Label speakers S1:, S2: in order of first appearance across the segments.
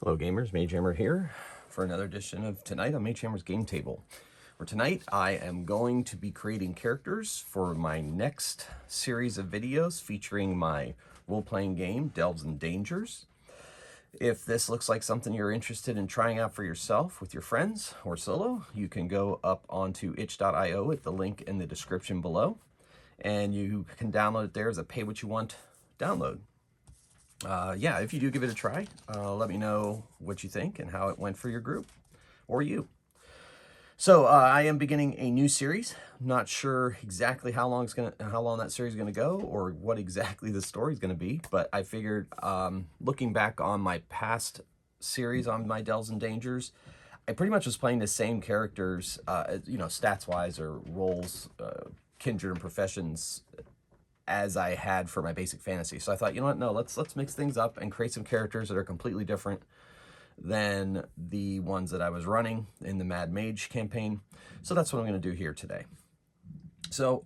S1: Hello gamers, Mage Hammer here for another edition of Tonight on Mage Hammer's Game Table. For tonight, I am going to be creating characters for my next series of videos featuring my role-playing game, Delves and Dangers. If this looks like something you're interested in trying out for yourself with your friends or solo, you can go up onto itch.io at the link in the description below, and you can download it there as a pay-what-you-want download. Yeah, if you do give it a try, let me know what you think and how it went for your group or you. So I am beginning a new series. I'm not sure exactly how long that series is gonna go or what exactly the story is gonna be, but I figured, looking back on my past series on my Delves and Dangers, I pretty much was playing the same characters, stats-wise or roles, kindred and professions, as I had for my basic fantasy. So I thought, you know what, no, let's mix things up and create some characters that are completely different than the ones that I was running in the Mad Mage campaign. So that's what I'm going to do here today. So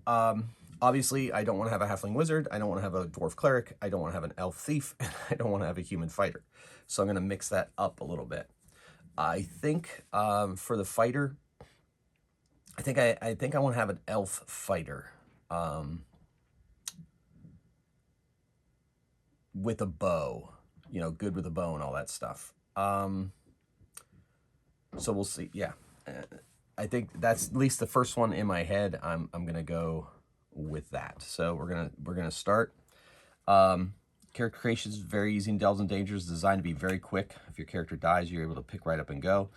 S1: obviously I don't want to have a halfling wizard, I don't want to have a dwarf cleric, I don't want to have an elf thief, and I don't want to have a human fighter. So I'm going to mix that up a little bit. I think for the fighter, I think I want to have an elf fighter. With a bow, you know, good with a bow and all that stuff. So we'll see. Yeah, I think that's at least the first one in my head. I'm gonna go with that. So we're gonna start. Character creation is very easy in Delves and Dangers, designed to be very quick. If your character dies, you're able to pick right up and go.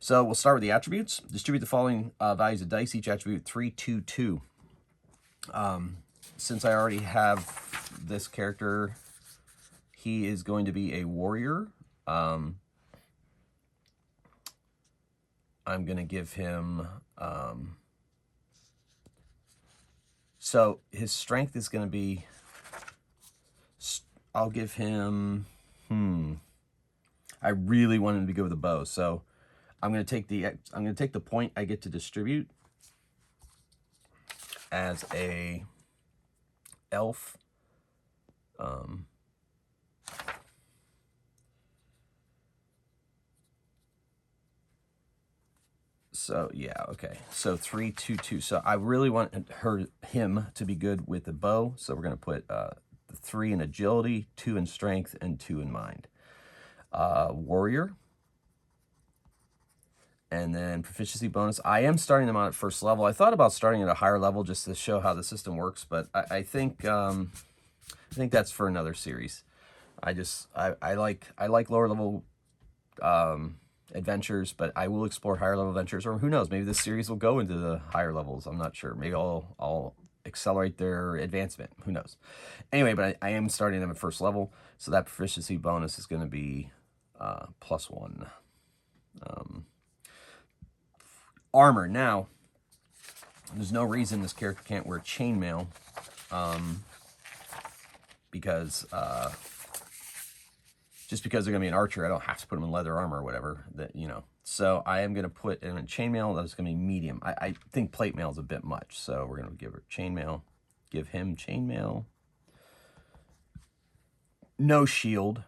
S1: So we'll start with the attributes. Distribute the following values of dice, each attribute 3, 2, 2. Since I already have this character, he is going to be a warrior. I'm going to give him... so his strength is going to be... I'll give him... I really want him to go with a bow, so I'm going to take the point I get to distribute as a elf. So yeah, okay. So 3, 2, 2. So I really want him to be good with the bow. So we're gonna put 3 in agility, 2 in strength, and 2 in mind. Warrior. And then proficiency bonus. I am starting them out at first level. I thought about starting at a higher level just to show how the system works, but I think that's for another series. I like lower level adventures, but I will explore higher level adventures, or who knows, maybe this series will go into the higher levels. I'm not sure. Maybe I'll accelerate their advancement. Who knows? Anyway, but I am starting them at first level, so that proficiency bonus is going to be +1. Armor. Now, there's no reason this character can't wear chainmail, because just because they're going to be an archer, I don't have to put them in leather armor or whatever, that, you know. So I am going to put in a chainmail. That's going to be medium. I think plate mail is a bit much, so we're going to give her chainmail. Give him chainmail. No shield.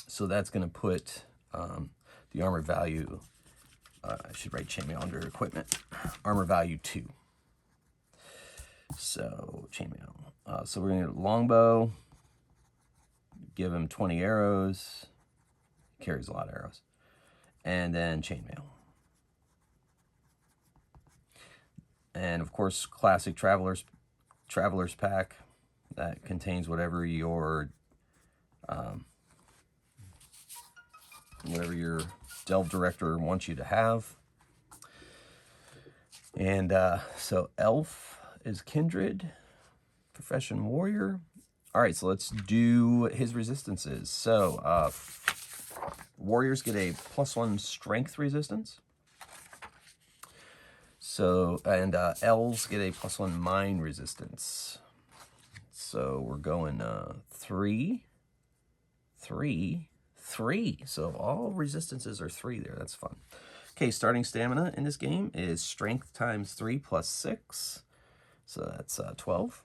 S1: So that's going to put the armor value, I should write chainmail under equipment. Armor value 2. So chainmail. So we're going to get longbow. Give him 20 arrows. Carries a lot of arrows. And then chainmail. And of course, classic traveler's pack that contains whatever your delve director wants you to have. And so elf is kindred, profession warrior. All right, so let's do his resistances. So warriors get a +1 strength resistance. So, and elves get a +1 mind resistance. So we're going 3, 3, 3. So all resistances are 3 there. That's fun. Okay, starting stamina in this game is strength times 3 plus 6. So that's 12.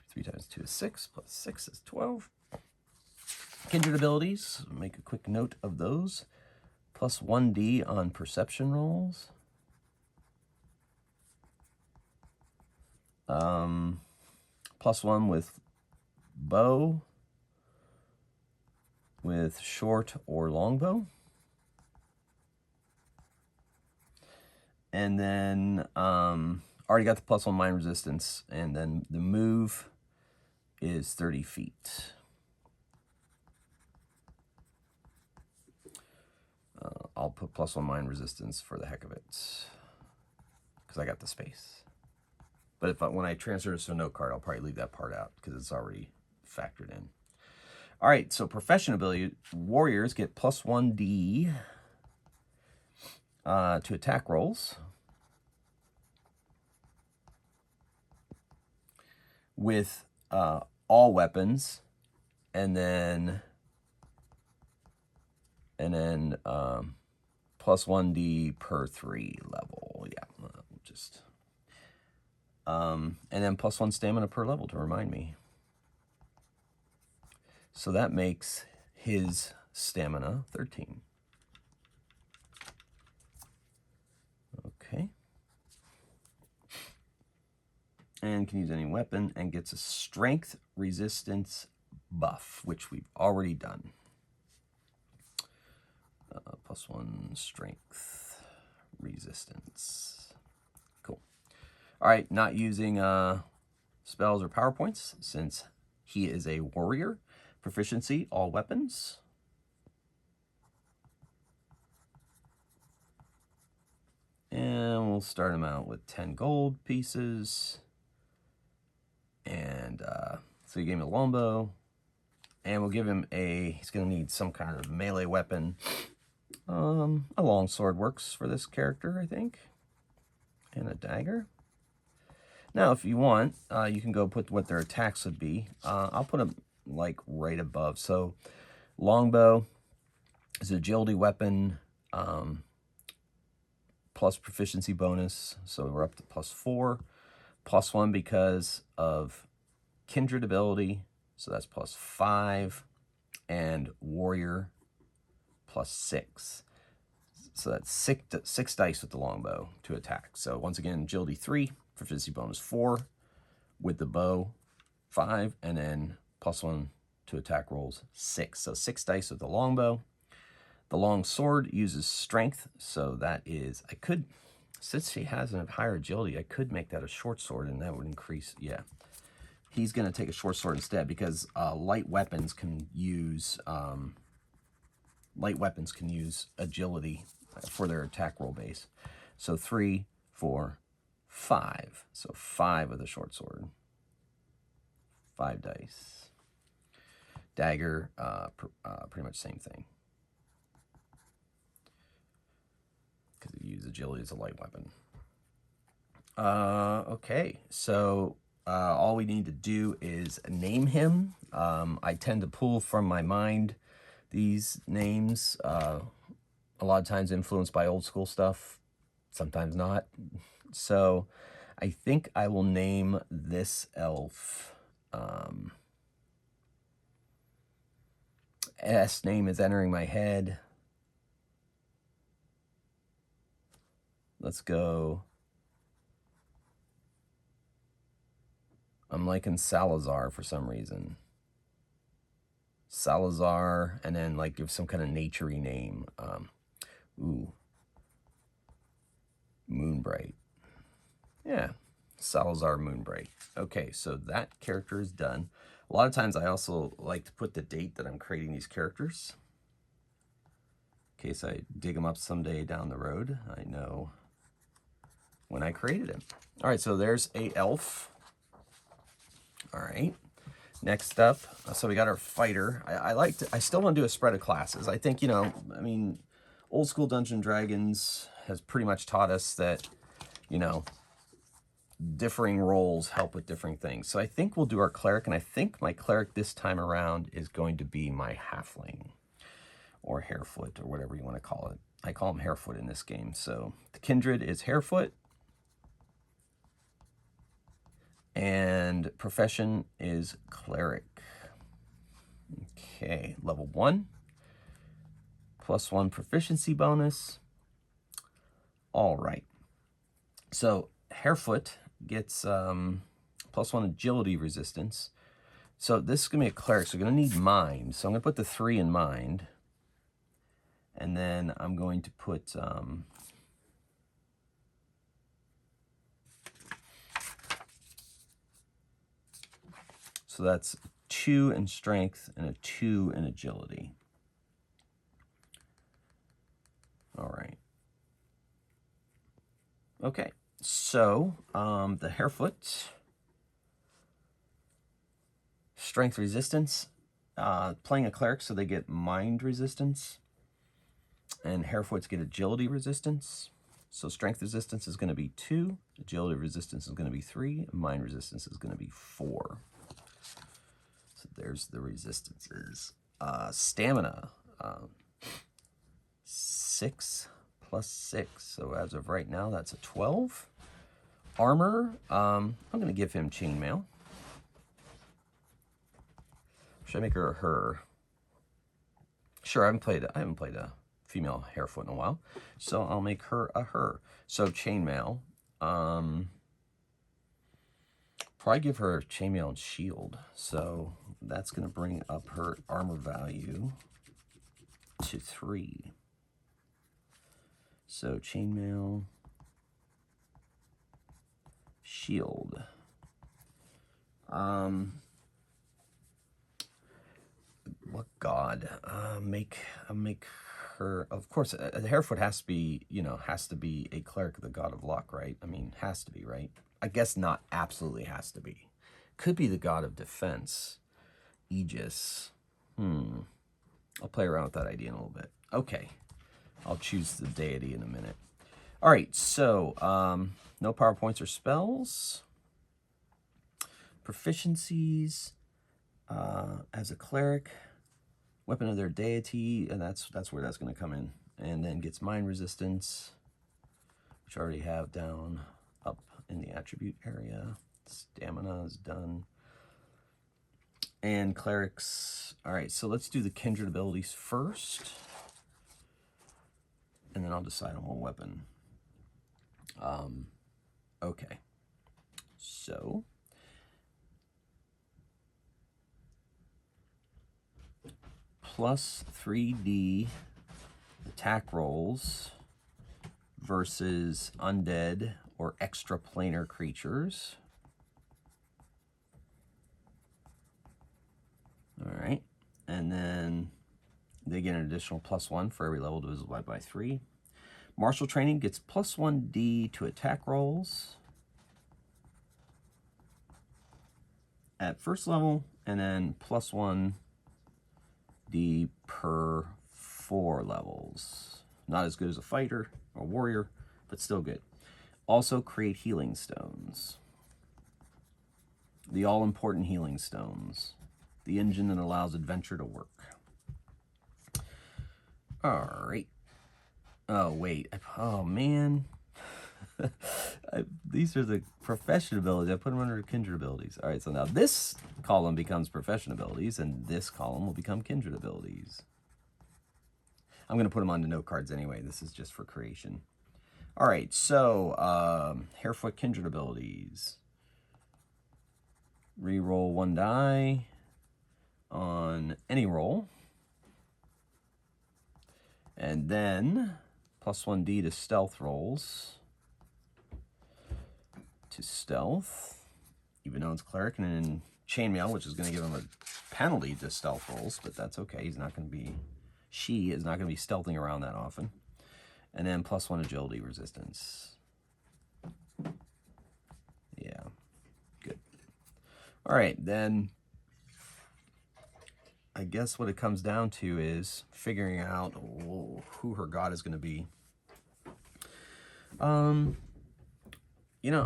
S1: 3 times 2 is 6, plus 6 is 12. kindred abilities, make a quick note of those. Plus 1d on perception rolls. +1 with bow, with short or longbow. And then already got the +1 mine resistance, and then the move is 30 feet. I'll put +1 mine resistance for the heck of it, because I got the space. But if when I transfer this to a note card, I'll probably leave that part out because it's already factored in. All right, so profession ability, warriors get +1d to attack rolls with all weapons, and then +1d per 3 level. Yeah, just and then +1 stamina per level to remind me. So that makes his stamina 13. Okay. And can use any weapon, and gets a strength resistance buff, which we've already done. +1 strength resistance. Cool. All right, not using spells or PowerPoints since he is a warrior. Proficiency, all weapons. And we'll start him out with 10 gold pieces. And so you gave him a longbow. And we'll give him he's going to need some kind of melee weapon. A longsword works for this character, I think. And a dagger. Now, if you want, you can go put what their attacks would be. I'll put them like right above. So longbow is an agility weapon, plus proficiency bonus. So we're up to +4. +1 because of kindred ability. So that's +5. And warrior +6. So that's six dice with the longbow to attack. So once again, agility 3, proficiency bonus 4, with the bow 5, and then +1 to attack rolls 6. So 6 dice with the longbow. The long sword uses strength, so that is, since she has a higher agility, I could make that a short sword, and that would increase, yeah. He's going to take a short sword instead, because light weapons can use agility for their attack roll base. So 3, 4, 5. So 5 with a short sword. 5 dice. Dagger, pretty much same thing. Because you use agility as a light weapon. Okay, so all we need to do is name him. I tend to pull from my mind these names, a lot of times influenced by old school stuff, sometimes not. So I think I will name this elf. S name is entering my head. Let's go. I'm liking Salazar for some reason. Salazar, and then like give some kind of nature-y name. Moonbright. Yeah, Salazar Moonbright. Okay, so that character is done. A lot of times I also like to put the date that I'm creating these characters, in case I dig them up someday down the road. I know when I created him. All right, so there's a elf. All right. Next up, so we got our fighter. I still want to do a spread of classes. I think, old school Dungeons & Dragons has pretty much taught us that, differing roles help with different things. So I think we'll do our cleric, and I think my cleric this time around is going to be my halfling, or harefoot, or whatever you want to call it. I call him harefoot in this game. So the kindred is harefoot, and profession is cleric. Okay, level 1. +1 proficiency bonus. All right. So Harefoot gets +1 agility resistance. So this is going to be a cleric, so we're going to need mind. So I'm going to put the 3 in mind. And then I'm going to put... so that's 2 in strength and a 2 in agility. All right. Okay, so the Harefoot, strength resistance, playing a cleric, so they get mind resistance, and Harefoots get agility resistance. So strength resistance is going to be 2, agility resistance is going to be 3, and mind resistance is going to be 4. So there's the resistances. Stamina, 6 + 6. So as of right now, that's a 12. Armor, I'm going to give him chainmail. Should I make her a her? Sure, I haven't played a female Harefoot in a while, so I'll make her a her. So chainmail. Probably give her chainmail and shield. So that's going to bring up her armor value to 3. So chainmail, shield. What god? Make her. Of course, a Harefoot has to be, has to be a cleric of the god of luck, right? I mean, has to be, right? I guess not absolutely has to be. Could be the god of defense, Aegis. I'll play around with that idea in a little bit. Okay, I'll choose the deity in a minute. All right, so no power points or spells. Proficiencies as a cleric. Weapon of their deity, and that's where that's going to come in. And then gets mind resistance, which I already have down up in the attribute area. Stamina is done. And clerics. All right, so let's do the kindred abilities first. And then I'll decide on one weapon. Okay. So... plus 3d attack rolls versus undead or extraplanar creatures. All right, and then they get an additional +1 for every level divisible by 3. Martial training gets +1d to attack rolls at first level, and then +1d per 4 levels. Not as good as a fighter or warrior, but still good. Also create healing stones. The all-important healing stones. The engine that allows adventure to work. All right. Oh, wait. Oh, man. These are the profession abilities. I put them under kindred abilities. All right, so now this column becomes profession abilities, and this column will become kindred abilities. I'm going to put them onto note cards anyway. This is just for creation. All right, so Harefoot kindred abilities. Reroll 1 die on any roll. And then +1d to stealth rolls. To stealth, even though it's cleric, and then chainmail, which is going to give him a penalty to stealth rolls, but that's okay. He's not going to be, she is not going to be stealthing around that often. And then +1 agility resistance. Yeah, good. All right, then I guess what it comes down to is figuring out who her god is going to be.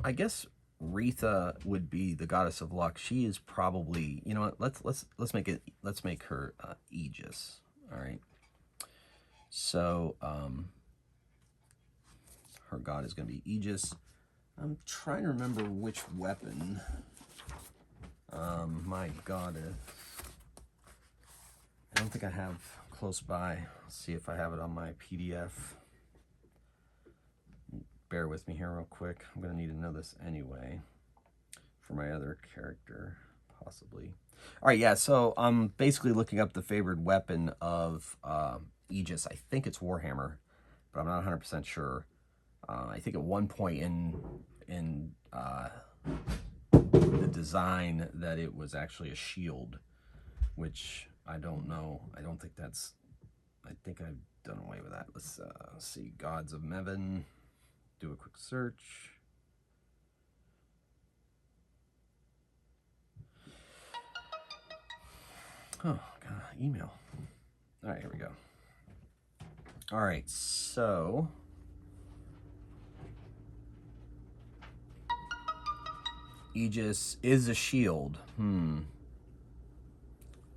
S1: I guess Retha would be the goddess of luck. She is probably, you know what? Let's make her Aegis. All right. So her god is going to be Aegis. I'm trying to remember which weapon my goddess I don't think I have close by. Let's see if I have it on my PDF. Bear with me here real quick. I'm going to need to know this anyway for my other character, possibly. All right, yeah, so I'm basically looking up the favored weapon of Aegis. I think it's Warhammer, but I'm not 100% sure. I think at one point in the design that it was actually a shield, which I don't know. I don't think that's... I think I've done away with that. Let's see. Gods of Mevin. Do a quick search. Oh, God, email. All right, here we go. All right, so Aegis is a shield.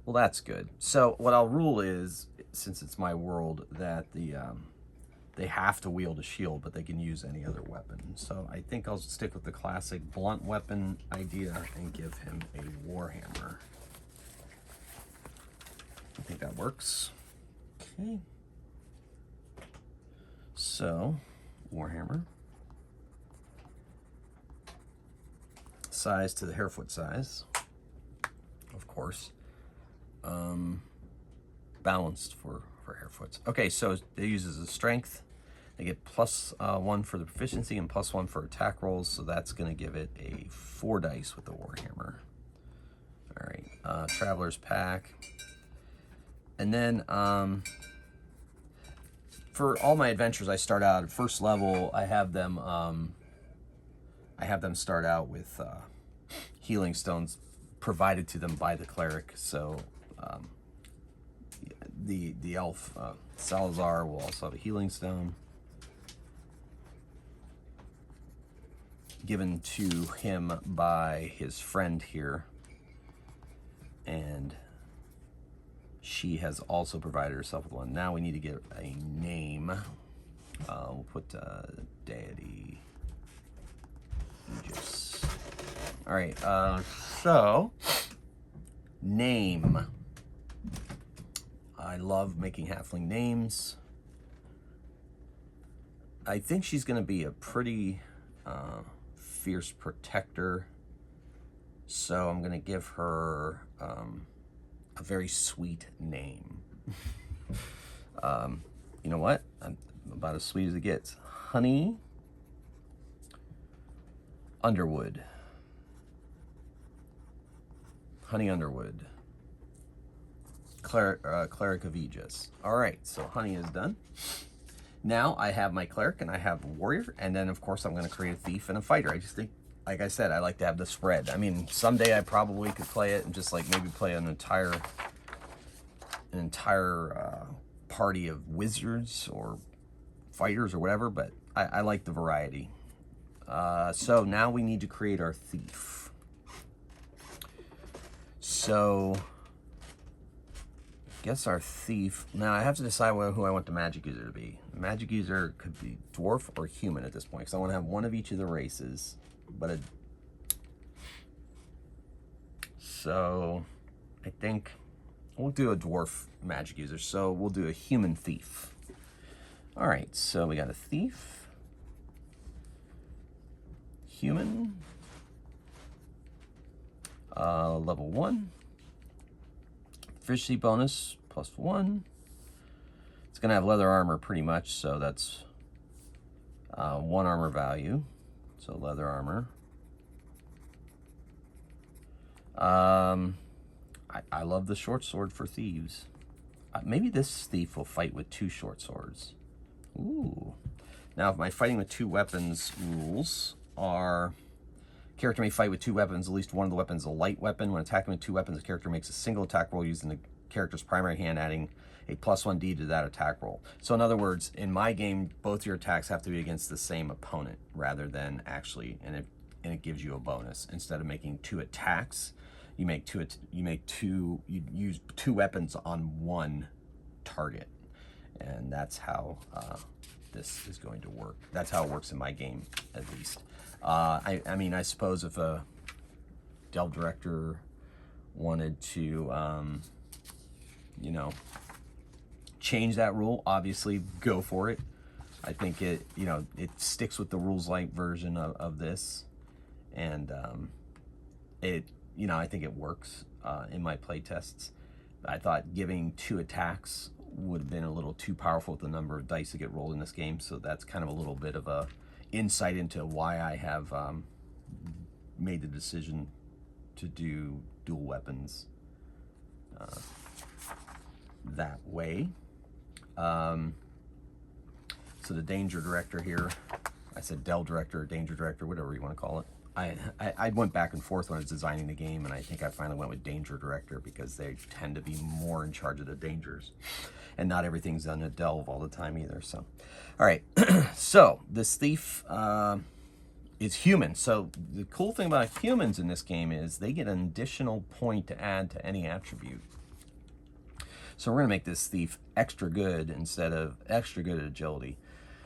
S1: Well, that's good. So what I'll rule is, since it's my world, that they have to wield a shield, but they can use any other weapon. So I think I'll stick with the classic blunt weapon idea and give him a warhammer. I think that works. Okay. So, warhammer. Size to the hairfoot size, of course. Balanced for hairfoots. Okay, so it uses a strength. They get +1 for the proficiency and +1 for attack rolls, so that's going to give it a 4 dice with the warhammer. All right, Traveler's Pack. And then for all my adventures, I start out at first level. I have them start out with healing stones provided to them by the cleric. So the elf Salazar will also have a healing stone given to him by his friend here, and she has also provided herself with one. Now we need to get a name. We'll put deity Aegis. All right, so name. I love making halfling names. I think she's going to be a pretty fierce protector, so I'm going to give her a very sweet name. You know what? I'm about as sweet as it gets. Honey Underwood. Honey Underwood. Cleric of Aegis. All right, so Honey is done. Now I have my cleric and I have a warrior, and then of course I'm going to create a thief and a fighter. I just think, like I said, I like to have the spread. I mean, someday I probably could play it and just like maybe play an entire party of wizards or fighters or whatever, but I like the variety. So now we need to create our thief. So I guess our thief, now I have to decide who I want the magic user to be. The magic user could be dwarf or human at this point, because I want to have one of each of the races. So I think we'll do a dwarf magic user. So we'll do a human thief. All right, so we got a thief, human, level 1, efficiency bonus +1. It's gonna have leather armor pretty much, so that's 1 armor value. So leather armor. I love the short sword for thieves. Maybe this thief will fight with 2 short swords. Ooh. Now, if my fighting with 2 weapons rules are, character may fight with 2 weapons. At least one of the weapons is a light weapon. When attacking with 2 weapons, the character makes a single attack roll using the character's primary hand, adding a +1d to that attack roll. So in other words, in my game, both your attacks have to be against the same opponent rather than actually, and it gives you a bonus. Instead of making 2 attacks, you use 2 weapons on 1 target. And that's how this is going to work. That's how it works in my game, at least. I mean, I suppose if a Delve Director wanted to you know, change that rule, obviously go for it. I think it, you know, it sticks with the rules light version of this, and it, you know, I think it works in my play tests. I thought giving 2 attacks would have been a little too powerful with the number of dice that get rolled in this game, so that's kind of a little bit of a insight into why I have made the decision to do dual weapons that way. So the danger director here, I said Del director, danger director, whatever you want to call it. I went back and forth when I was designing the game, and I think I finally went with danger director because they tend to be more in charge of the dangers, and not everything's done at delve all the time either. So, all right. So this thief is human. So the cool thing about humans in this game is they get an additional point to add to any attribute. So we're gonna make this thief extra good instead of extra good at agility.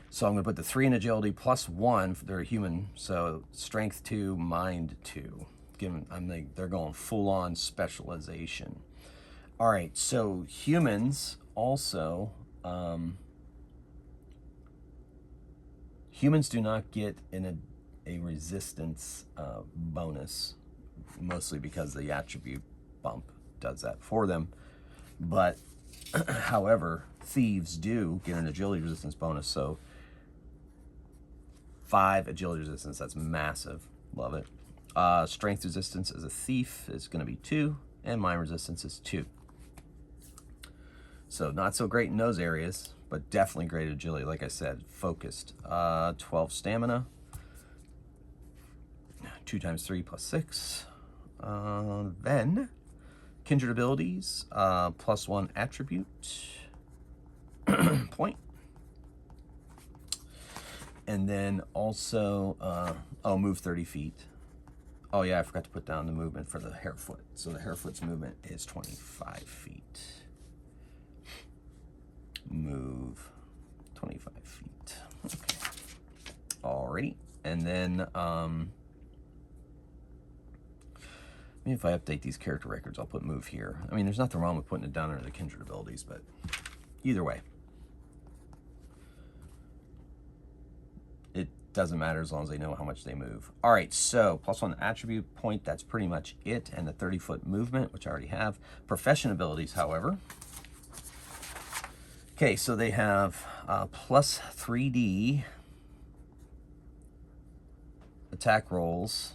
S1: So I'm going to put the 3 in agility plus 1 for their human. So strength 2, mind 2. They're going full on specialization. All right, so humans also, humans do not get a resistance bonus, mostly because the attribute bump does that for them. But however, thieves do get an agility resistance bonus. So 5 agility resistance, that's massive. Love it. Strength resistance as a thief is going to be 2, and mind resistance is 2. So not so great in those areas, but definitely great agility. Like I said, focused. 12 stamina. 2 times 3 plus 6. Then kindred abilities, plus 1 attribute point. And then also, move 30 feet. Oh yeah, I forgot to put down the movement for the harefoot. So the harefoot's movement is 25 feet. Move 25 feet. Okay. Alrighty. And then, maybe if I update these character records, I'll put move here. I mean, there's nothing wrong with putting it down under the kindred abilities, but either way. Doesn't matter as long as they know how much they move. All right, so plus 1 attribute point, that's pretty much it, and the 30-foot movement, which I already have. Profession abilities, however. Okay, so they have plus 3D attack rolls,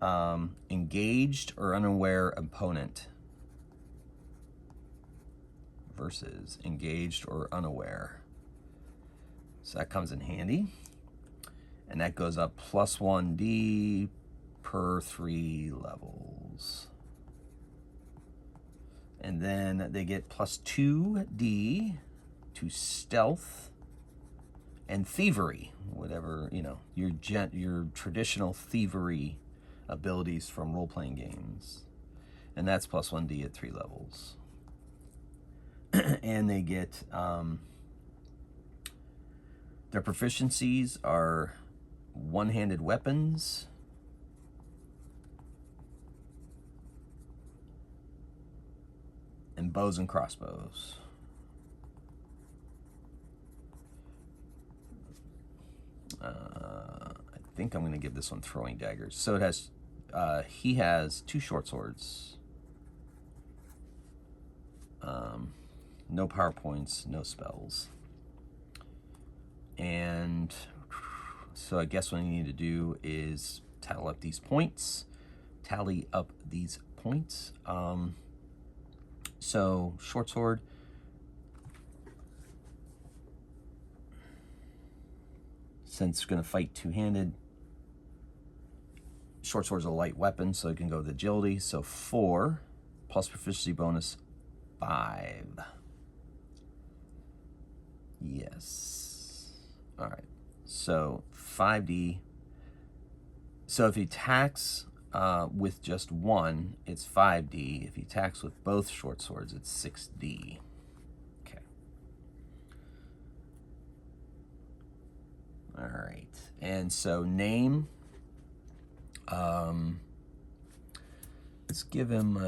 S1: engaged or unaware opponent versus engaged or unaware. So that comes in handy. And that goes up plus 1D per 3 levels. And then they get plus 2D to stealth and thievery, whatever, you know, your traditional thievery abilities from role-playing games. And that's plus 1D at 3 levels. And they get, their proficiencies are one-handed weapons, and bows and crossbows. I think I'm going to give this one throwing daggers. So it has, he has 2 short swords. No power points, no spells. And so I guess what I need to do is tally up these points. So short sword. Since it's going to fight two-handed, short sword's a light weapon, so it can go with agility. So 4 plus proficiency bonus 5. Yes. All right. So 5D. So if he attacks with just 1, it's 5D. If he attacks with both short swords, it's 6D. Okay. All right. And so name. Let's give him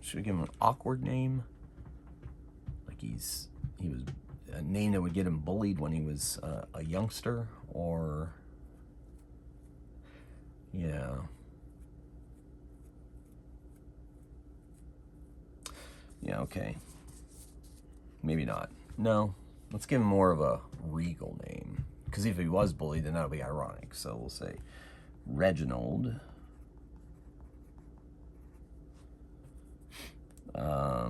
S1: Should we give him an awkward name? Like he was a name that would get him bullied when he was a youngster, or yeah. Yeah, okay. Maybe not. No, let's give him more of a regal name. Because if he was bullied, then that would be ironic. So we'll say Reginald. I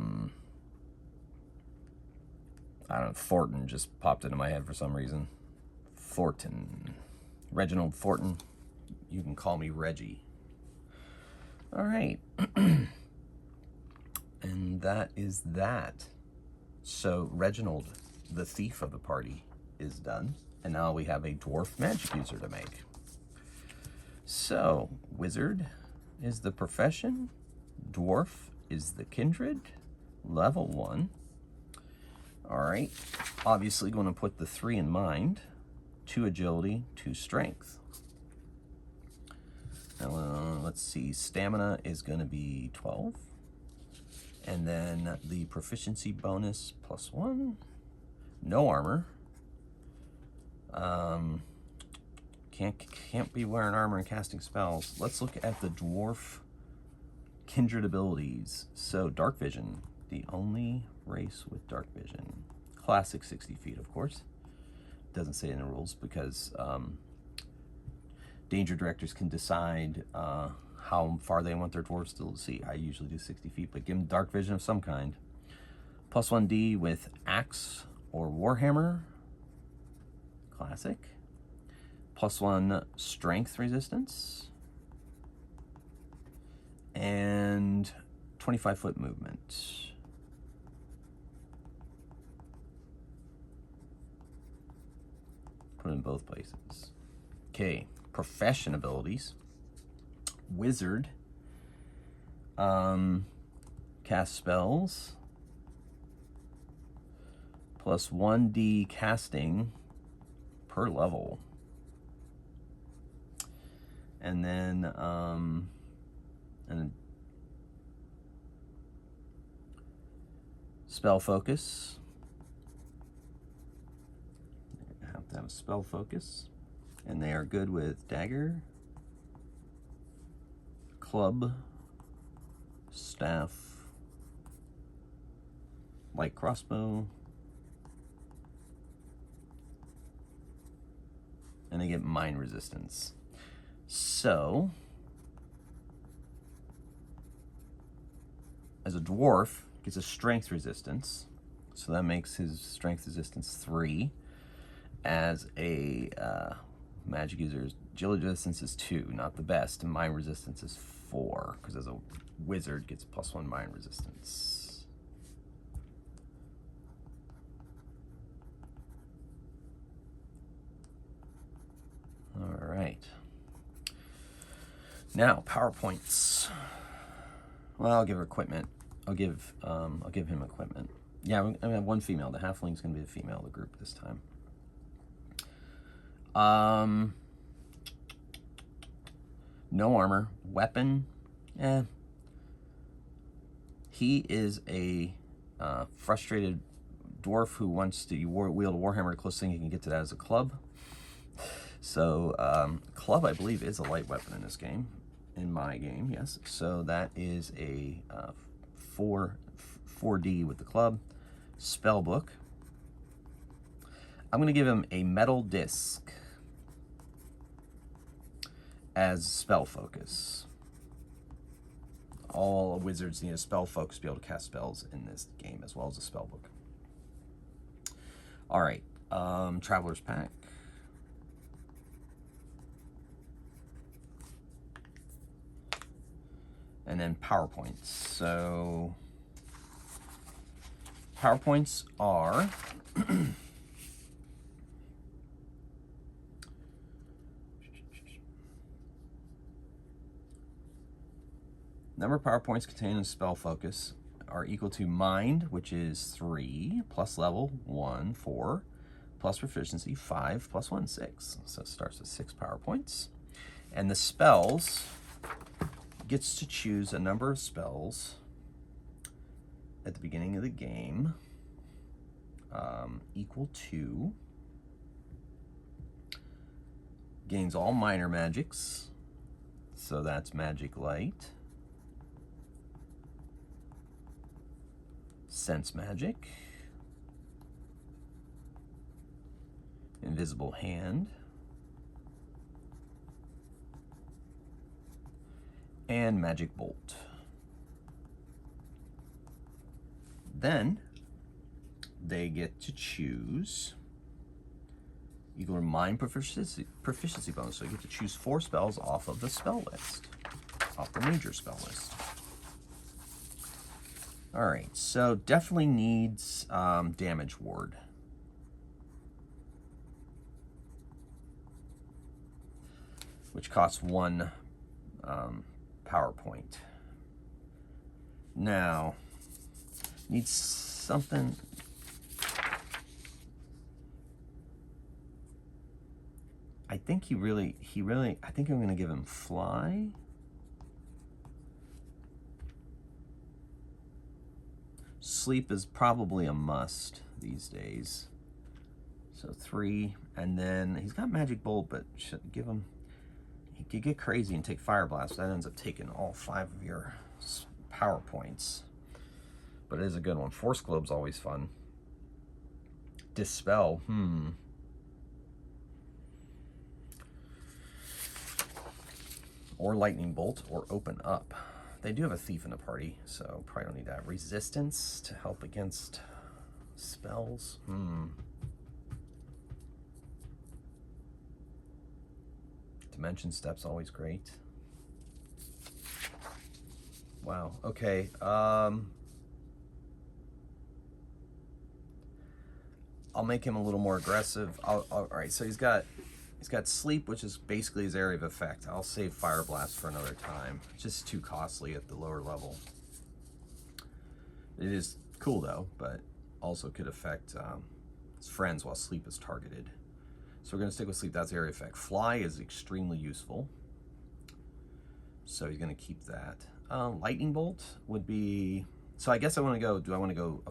S1: don't know, Thornton just popped into my head for some reason. Thornton. Reginald Thornton. You can call me Reggie. All right. And that is that. So Reginald, the thief of the party, is done. And now we have a dwarf magic user to make. So, wizard is the profession. Dwarf is the kindred. Level 1. All right. Obviously going to put the 3 in mind. 2 agility, 2 strength. Now, let's see. Stamina is going to be 12. And then the proficiency bonus +1. No armor. Can't be wearing armor and casting spells. Let's look at the dwarf kindred abilities. So dark vision, the only race with dark vision. Classic 60 feet, of course. Doesn't say in the rules because danger directors can decide how far they want their dwarves to see. I usually do 60 feet, but give them dark vision of some kind. +1d with axe or warhammer. Classic. +1 strength resistance. And 25-foot movement. Put it in both places. Okay, profession abilities. Wizard. Cast spells. +1d casting per level. And then spell focus. You have to have a spell focus. And they are good with dagger, club, staff, light crossbow, and they get mine resistance. So, as a dwarf, gets a strength resistance. So that makes his strength resistance 3. As a magic user's agility resistance is 2, not the best. And mine resistance is 4, because as a wizard gets +1 mine resistance. All right. Now, PowerPoints. Well, I'll give her equipment. I'll give him equipment. Yeah, I have one female. The halfling's gonna be the female of the group this time. No armor. Weapon. He is a frustrated dwarf who wants to wield a warhammer. The closest thing he can get to that is a club. So, club, I believe, is a light weapon in this game. In my game, yes. So that is a 4D with the club. Spell book. I'm going to give him a metal disc as spell focus. All wizards need a spell focus to be able to cast spells in this game, as well as a spell book. All right, Traveler's Pack. And then PowerPoints. So PowerPoints are number of PowerPoints contained in spell focus are equal to mind, which is 3, plus level 1, 4, plus proficiency 5, plus 1, 6. So it starts with 6 PowerPoints. And the spells gets to choose a number of spells at the beginning of the game equal to, gains all minor magics, so that's magic light, sense magic, invisible hand, and magic bolt. Then they get to choose equal to mind proficiency bonus. So you get to choose 4 spells off of the spell list, off the major spell list. All right, so definitely needs damage ward. Which costs 1 power point. Now, needs something. I think I think I'm gonna give him fly. Sleep is probably a must these days. So 3, and then he's got magic bolt, but should give him, he could get crazy and take fire blast. That ends up taking all 5 of your power points. But it is a good one. Force Globe's always fun. Dispel, Or Lightning Bolt, or Open Up. They do have a Thief in the party, so probably don't need that. Resistance to help against spells. Dimension Step's always great. Wow, okay. I'll make him a little more aggressive. All right, so he's got sleep, which is basically his area of effect. I'll save Fire Blast for another time. It's just too costly at the lower level. It is cool though, but also could affect his friends while sleep is targeted. So we're gonna stick with sleep. That's area effect. Fly is extremely useful, so he's gonna keep that. Lightning Bolt would be. So I guess I want to go. Do I want to go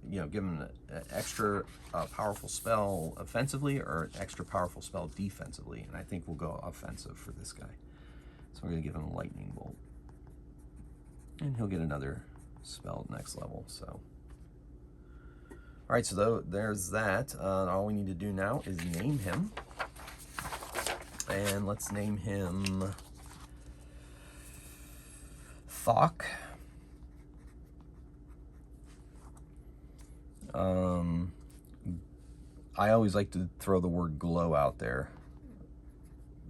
S1: give him an extra powerful spell offensively, or an extra powerful spell defensively? And I think we'll go offensive for this guy. So we're gonna give him a Lightning Bolt, and he'll get another spell at next level. So, all right. So there's that. All we need to do now is name him, and let's name him Thok. I always like to throw the word glow out there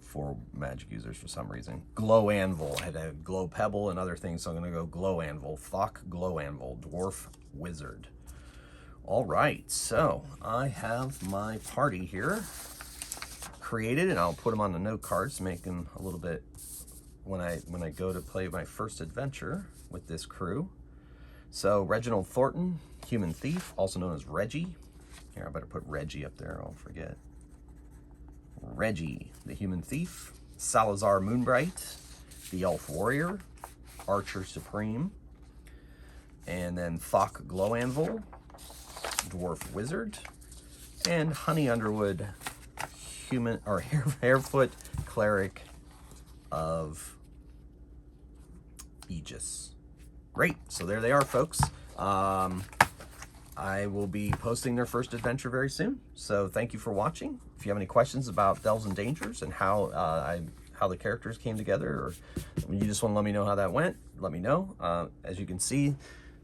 S1: for magic users for some reason. Glow Anvil. I had a Glow Pebble and other things, so I'm going to go Glow Anvil. Thok Glow Anvil, Dwarf Wizard. All right, so I have my party here created, and I'll put them on the note cards to make them a little bit when I go to play my first adventure with this crew. So Reginald Thornton, Human Thief, also known as Reggie. Here, I better put Reggie up there, I'll forget. Reggie, the Human Thief. Salazar Moonbright, the Elf Warrior. Archer Supreme. And then Thok Glow Anvil, Dwarf Wizard. And Honey Underwood, Harefoot Cleric of Aegis. Great, so there they are, folks. I will be posting their first adventure very soon. So thank you for watching. If you have any questions about Delves and Dangers and how the characters came together, or you just want to let me know how that went, let me know. As you can see,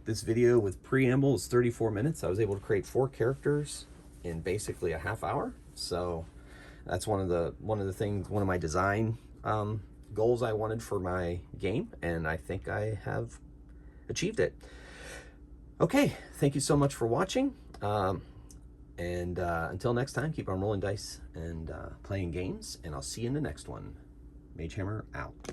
S1: this video with preamble is 34 minutes. I was able to create 4 characters in basically a half hour. So that's one of my design goals I wanted for my game, and I think I have achieved it. Okay, thank you so much for watching, and until next time, keep on rolling dice and playing games, and I'll see you in the next one. Mage Hammer out.